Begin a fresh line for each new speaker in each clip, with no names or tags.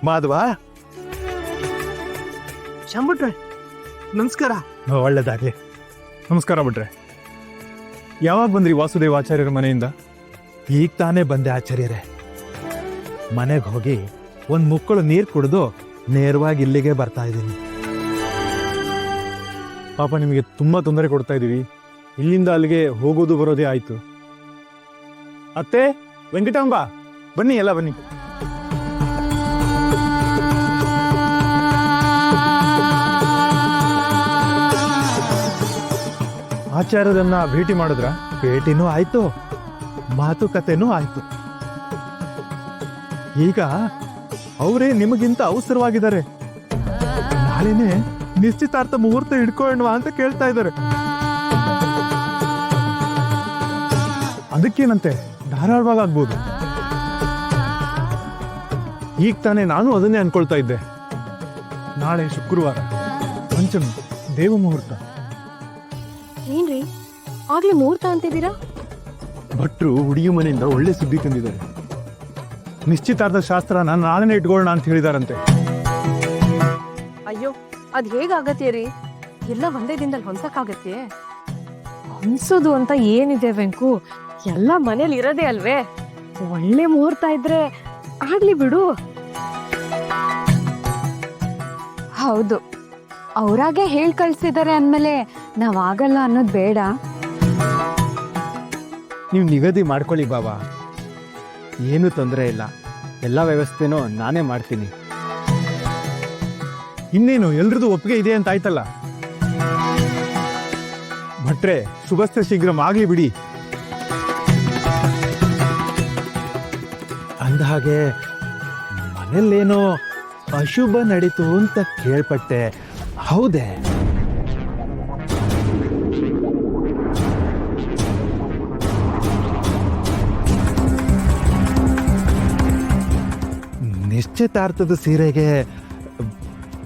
ಮಾಧವ,
ಶಂಬಿಟ್ರೆ ನಮಸ್ಕಾರ.
ಒಳ್ಳೇದಾಗ್ಲಿ. ನಮಸ್ಕಾರ ಬಿಟ್ರೆ. ಯಾವಾಗ ಬಂದ್ರಿ ವಾಸುದೇವ ಆಚಾರ್ಯರ ಮನೆಯಿಂದ? ಈಗ ತಾನೇ ಬಂದೆ ಆಚಾರ್ಯರೇ. ಮನೆಗೆ ಹೋಗಿ ಒಂದು ಮುಕ್ಕಳು ನೀರು ಕುಡಿದು ನೇರವಾಗಿ ಇಲ್ಲಿಗೆ ಬರ್ತಾ ಇದ್ದೀನಿ. ಪಾಪ ನಿಮಗೆ ತುಂಬಾ ತೊಂದರೆ ಕೊಡ್ತಾ ಇದ್ದೀವಿ. ಇಲ್ಲಿಂದ ಅಲ್ಲಿಗೆ ಹೋಗೋದು ಬರೋದೇ ಆಯ್ತು. ಅತ್ತೆ, ವೆಂಕಟಾಂಬ, ಬನ್ನಿ, ಎಲ್ಲ ಬನ್ನಿ. ಆಚಾರ್ಯರನ್ನ ಭೇಟಿ ಮಾಡಿದ್ರ? ಭೇಟಿನೂ ಆಯ್ತು, ಮಾತುಕತೆನೂ ಆಯ್ತು. ಈಗ ಅವರೇ ನಿಮಗಿಂತ ಅವಸರವಾಗಿದ್ದಾರೆ. ನಾಳೆನೆ ನಿಶ್ಚಿತಾರ್ಥ ಮುಹೂರ್ತ ಹಿಡ್ಕೊಳ್ಳೋಣ ಅಂತ ಕೇಳ್ತಾ ಇದ್ದಾರೆ. ಅದಕ್ಕೇನಂತೆ, ಧಾರಾಳವಾಗಿ ಆಗ್ಬೋದು. ಈಗ ತಾನೇ ನಾನು ಅದನ್ನೇ ಅನ್ಕೊಳ್ತಾ ಇದ್ದೆ. ನಾಳೆ ಶುಕ್ರವಾರ, ಪಂಚಮಿ, ದೇವ ಮುಹೂರ್ತ.
ಏನ್ರಿ ಆಗ್ಲೇ ಮುಹೂರ್ತ ಅಂತಿದ್ದೀರಾ?
ಭಟ್ರು ಹುಡುಗಿ ಮನೆಯಿಂದ ಒಳ್ಳೆ ಸುದ್ದಿ ತಂದಿದ್ದಾರೆ. ನಿಶ್ಚಿತಾರ್ಥ ಶಾಸ್ತ್ರನ ನಾಳೆನೇ ಇಟ್ಕೊಳ್ಳೋಣ ಅಂತ ಹೇಳಿದಾರಂತೆ.
ಅಯ್ಯೋ, ಅದ್ ಹೇಗಾಗತ್ತೆ ರೀ? ಎಲ್ಲ ಒಂದೇ ದಿನದಲ್ಲಿ ಹೊಂದಕ್ಕಾಗತ್ತೆ? ಹೊಂದ್ಸೋದು ಅಂತ ಏನಿದೆ ವೆಂಕು, ಎಲ್ಲ ಮನೇಲಿ ಇರೋದೇ ಅಲ್ವೇ. ಒಳ್ಳೆ ಮುಹೂರ್ತ ಇದ್ರೆ ಆಗ್ಲಿ ಬಿಡು.
ಹೌದು, ಅವ್ರಾಗೆ ಹೇಳ್ ಕಳ್ಸಿದಾರೆ ಅಂದ್ಮೇಲೆ ನಾವ್ ಆಗಲ್ಲ ಅನ್ನೋದು ಬೇಡ.
ನೀವು ನಿಗದಿ ಮಾಡ್ಕೊಳ್ಳಿ ಬಾಬಾ, ಏನು ತೊಂದರೆ ಇಲ್ಲ. ಎಲ್ಲ ವ್ಯವಸ್ಥೆನೂ ನಾನೇ ಮಾಡ್ತೀನಿ.
ಇನ್ನೇನು, ಎಲ್ರದ್ದು ಒಪ್ಪಿಗೆ ಇದೆ ಅಂತ ಆಯ್ತಲ್ಲ. ಭಟ್ರೆ, ಶುಭಸ್ಥ ಶೀಘ್ರಂ ಆಗ್ಲಿ ಬಿಡಿ. ಅಂದಹಾಗೆ ಮನೇಲೇನೋ ಅಶುಭ ನಡೀತು ಅಂತ ಕೇಳ್ಪಟ್ಟೆ, ಹೌದೇ? ನಿಶ್ಚಿತಾರ್ಥದ ಸೀರೆಗೆ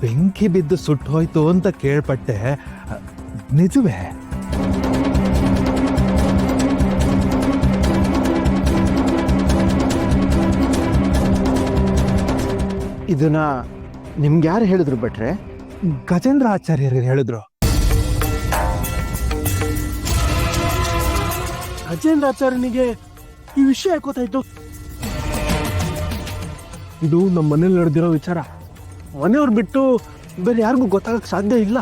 ಬೆಂಕಿ ಬಿದ್ದು ಸುಟ್ಟು ಹೋಯ್ತು ಅಂತ ಕೇಳ್ಪಟ್ಟೆ, ನಿಜವೇ?
ಇದನ್ನ ನಿಮ್ಗೆ ಯಾರು ಹೇಳಿದ್ರು ಭಟ್ರೆ?
ಗಜೇಂದ್ರ ಆಚಾರ್ಯರು ಹೇಳಿದ್ರು.
ಗಜೇಂದ್ರಾಚಾರ್ಯನಿಗೆ ಈ ವಿಷಯ ಗೊತ್ತಾಯ್ತು? ಇದು ನಮ್ಮ ಮನೇಲಿ ನಡೆದಿರೋ ವಿಚಾರ. ಮನೆಯವ್ರು ಬಿಟ್ಟು ಬೇರೆ ಯಾರಿಗೂ ಗೊತ್ತಾಗಕ್ಕೆ ಸಾಧ್ಯ ಇಲ್ಲ.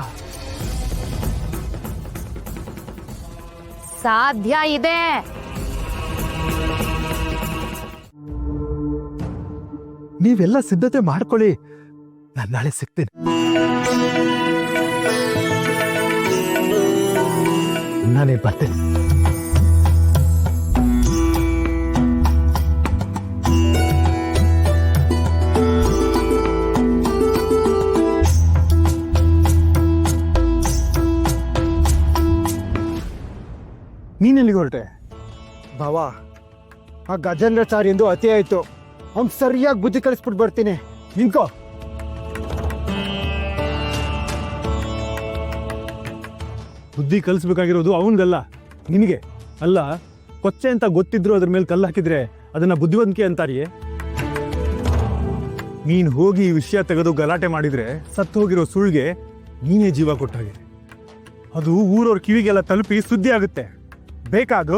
ಸಾಧ್ಯ ಇದೆ.
ನೀವೆಲ್ಲ ಸಿದ್ಧತೆ ಮಾಡ್ಕೊಳ್ಳಿ, ನಾನು ನಾಳೆ ಸಿಗ್ತೀನಿ. ನಾನೇ ಬರ್ತೇನೆ. ನೀನೆಲ್ಲಿಗೆ ಹೊರಟೆ?
ಬಾವಾ, ಆ ಗಜೇಂದ್ರಾಚಾರ್ಯ ಎಂದು ಅತಿ ಆಯ್ತು. ಅವ್ನು ಸರಿಯಾಗಿ ಬುದ್ಧಿ ಕಲಿಸ್ಬಿಟ್ಟು ಬರ್ತೀನಿ.
ನಿಂಕೋ. ಬುದ್ಧಿ ಕಲಿಸ್ಬೇಕಾಗಿರೋದು ಅವನಿಗಲ್ಲ, ನಿನಗೆ ಅಲ್ಲ. ಕೊಚ್ಚೆ ಅಂತ ಗೊತ್ತಿದ್ರು ಅದ್ರ ಮೇಲೆ ಕಲ್ಲು ಹಾಕಿದ್ರೆ ಅದನ್ನ ಬುದ್ಧಿವಂತಿಕೆ ಅಂತಾರಿಯೇ? ನೀನ್ ಹೋಗಿ ಈ ವಿಷಯ ತೆಗೆದು ಗಲಾಟೆ ಮಾಡಿದ್ರೆ ಸತ್ತು ಹೋಗಿರೋ ಸುಳ್ಗೆ ನೀನೇ ಜೀವ ಕೊಟ್ಟಾಗೆ. ಅದು ಊರವ್ರ ಕಿವಿಗೆಲ್ಲ ತಲುಪಿ ಸುದ್ದಿ ಆಗುತ್ತೆ. ಬೇಕಾದು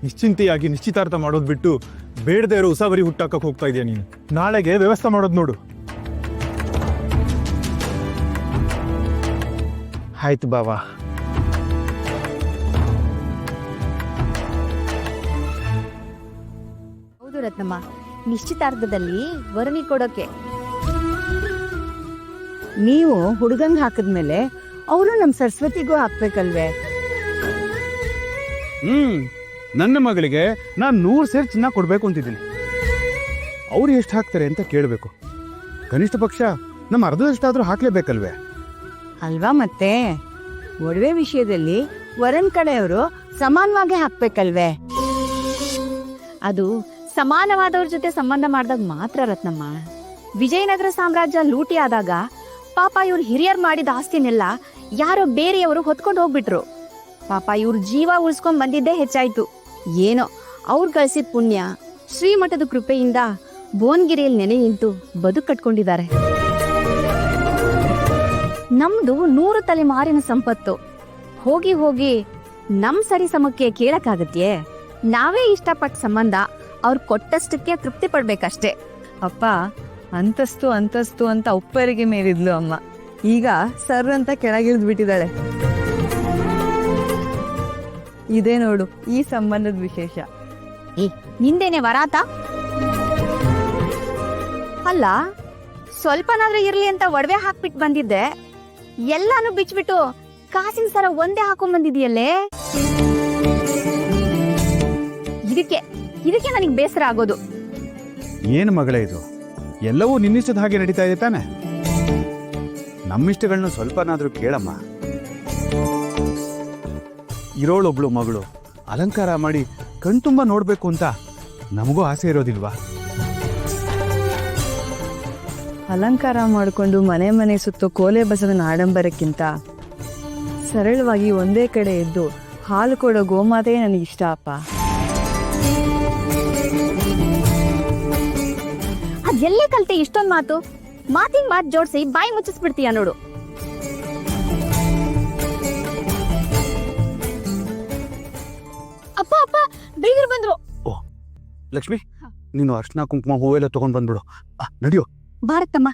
ನಿಶ್ಚಿಂತೆಯಾಗಿ ನಿಶ್ಚಿತಾರ್ಥ ಮಾಡೋದು ಬಿಟ್ಟು ಬೇಡದೇ ಇರೋ ಉಸಾಬರಿ ಹುಟ್ಟಾಕಕ್ಕೆ ಹೋಗ್ತಾ ಇದೆಯಾ ನೀನು. ನಾಳೆಗೆ ವ್ಯವಸ್ಥೆ ಮಾಡೋದು ನೋಡು.
ಆಯ್ತು ಬಾವಾ.
ಹೌದು ರತ್ನಮ್ಮ, ನಿಶ್ಚಿತಾರ್ಥದಲ್ಲಿ ವರನಿ ಕೊಡೋಕೆ
ನೀವು ಹುಡುಗಂಗ್ ಹಾಕಿದ್ಮೇಲೆ ಅವರು ನಮ್ ಸರಸ್ವತಿಗೂ ಹಾಕ್ಬೇಕಲ್ವೇ?
ನನ್ನ ಮಗಳಿಗೆ ನಾನು 100 ಸೇರು ಚಿನ್ನ ಕೊಡ್ಬೇಕು ಅಂತಿದ್ದೀನಿ. ಅವ್ರು ಎಷ್ಟು ಹಾಕ್ತಾರೆ ಅಂತ ಕೇಳಬೇಕು. ಕನಿಷ್ಠ ಪಕ್ಷ ನಮ್ಮ ಅರ್ಧದಷ್ಟಾದ್ರೂ ಹಾಕ್ಲೇಬೇಕಲ್ವೇ?
ಅಲ್ವಾ ಮತ್ತೆ? ಒಡವೆ ವಿಷಯದಲ್ಲಿ ವರನ್ ಕಡೆಯವರು ಸಮಾನವಾಗಿ ಹಾಕ್ಬೇಕಲ್ವೇ?
ಅದು ಸಮಾನವಾದವ್ರ ಜೊತೆ ಸಂಬಂಧ ಮಾಡಿದಾಗ ಮಾತ್ರ ರತ್ನಮ್ಮ. ವಿಜಯನಗರ ಸಾಮ್ರಾಜ್ಯ ಲೂಟಿ ಆದಾಗ ಪಾಪ ಇವ್ರು ಹಿರಿಯರ್ ಮಾಡಿದ ಆಸ್ತಿನೆಲ್ಲ ಯಾರೋ ಬೇರೆಯವರು ಹೊತ್ಕೊಂಡು ಹೋಗ್ಬಿಟ್ರು. ಪಾಪ ಇವ್ರ ಜೀವ ಉಳಿಸ್ಕೊಂಡ್ ಬಂದಿದ್ದೇ ಹೆಚ್ಚಾಯ್ತು. ಏನೋ ಅವ್ರು ಗಳಿಸಿದ ಪುಣ್ಯ ಶ್ರೀಮಠದ ಕೃಪೆಯಿಂದ ಬೋನ್ಗಿರಿಯಲ್ಲಿ ನೆಲೆ ನಿಂತು ಬದುಕು ಕಟ್ಕೊಂಡಿದ್ದಾರೆ. ನಮ್ದು 100 ತಲೆಮಾರಿನ ಸಂಪತ್ತು. ಹೋಗಿ ಹೋಗಿ ನಮ್ ಸರಿ ಸಮಕ್ಕೆ ಕೇಳಕ್ಕಾಗತ್ಯೆ? ನಾವೇ ಇಷ್ಟಪಟ್ಟ ಸಂಬಂಧ ಅವ್ರು ಕೊಟ್ಟಷ್ಟಕ್ಕೆ ತೃಪ್ತಿ ಪಡ್ಬೇಕಷ್ಟೇ.
ಅಪ್ಪ ಅಂತಸ್ತು ಅಂತಸ್ತು ಅಂತ ಉಪ್ಪರಿಗೆ ಮೇಲಿದ್ಲು ಅಮ್ಮ, ಈಗ ಸರ್ ಅಂತ ಕೆಳಗಿಳಿದು ಬಿಟ್ಟಿದ್ದಾಳೆ. ಇದೇ ನೋಡು ಈ ಸಂಬಂಧದ ವಿಶೇಷ.
ನಿಂದೇನೆ ವರಾತ? ಅಲ್ಲ, ಸ್ವಲ್ಪನಾದ್ರೂ ಇರ್ಲಿ ಅಂತ ಒಡವೆ ಹಾಕ್ಬಿಟ್ಟು ಬಂದಿದ್ದೆ, ಎಲ್ಲಾನು ಬಿಚ್ಬಿಟ್ಟು ಕಾಸಿನ ಸರ ಒಂದೇ ಹಾಕೊಂಡ್ ಬಂದಿದ್ಯಲ್ಲೇ. ಇದಕ್ಕೆ ನನಗೆ ಬೇಸರ ಆಗೋದು.
ಏನು ಮಗಳೇ ಇದು? ಎಲ್ಲವೂ ನಿನ್ನಿಷ್ಟದ ಹಾಗೆ ನಡೀತಾ ಇದೆ ತಾನೆ? ನಮ್ಮಿಷ್ಟಗಳನ್ನ ಸ್ವಲ್ಪನಾದ್ರೂ ಕೇಳಮ್ಮ. ಇರೋಳೊಬ್ಳು ಮಗಳು ಅಲಂಕಾರ ಮಾಡಿ ಕಣ್ತುಂಬ ನೋಡ್ಬೇಕು ಅಂತ ನಮಗೂ ಆಸೆ ಇರೋದಿಲ್ವಾ?
ಅಲಂಕಾರ ಮಾಡಿಕೊಂಡು ಮನೆ ಮನೆ ಸುತ್ತು ಕೋಲೆ ಬಸವನ ಆಡಂಬರಕ್ಕಿಂತ ಸರಳವಾಗಿ ಒಂದೇ ಕಡೆ ಇದ್ದು ಹಾಲು ಕೊಡೋ ಗೋಮಾತೆ ನನಗೆ ಇಷ್ಟ ಅಪ್ಪ.
ಅದೆಲ್ಲೇ ಕಲ್ತೆ ಇಷ್ಟೊಂದ್ ಮಾತು? ಮಾತಿನ ಮಾತು ಜೋಡಿಸಿ ಬಾಯಿ ಮುಚ್ಚಿಸ್ಬಿಡ್ತೀಯ ನೋಡು. ಅಪ್ಪ ಅಪ್ಪ ಬೀಗರು ಬಂದ್ರು.
ಲಕ್ಷ್ಮಿ, ನೀನು ಅರ್ಶನ ಕುಂಕುಮ ಹೂವೆಲ್ಲ ತಗೊಂಡ್ ಬಂದ್ಬಿಡು. ನಡಿಯೋ.
ಭಾರತಮ್ಮ.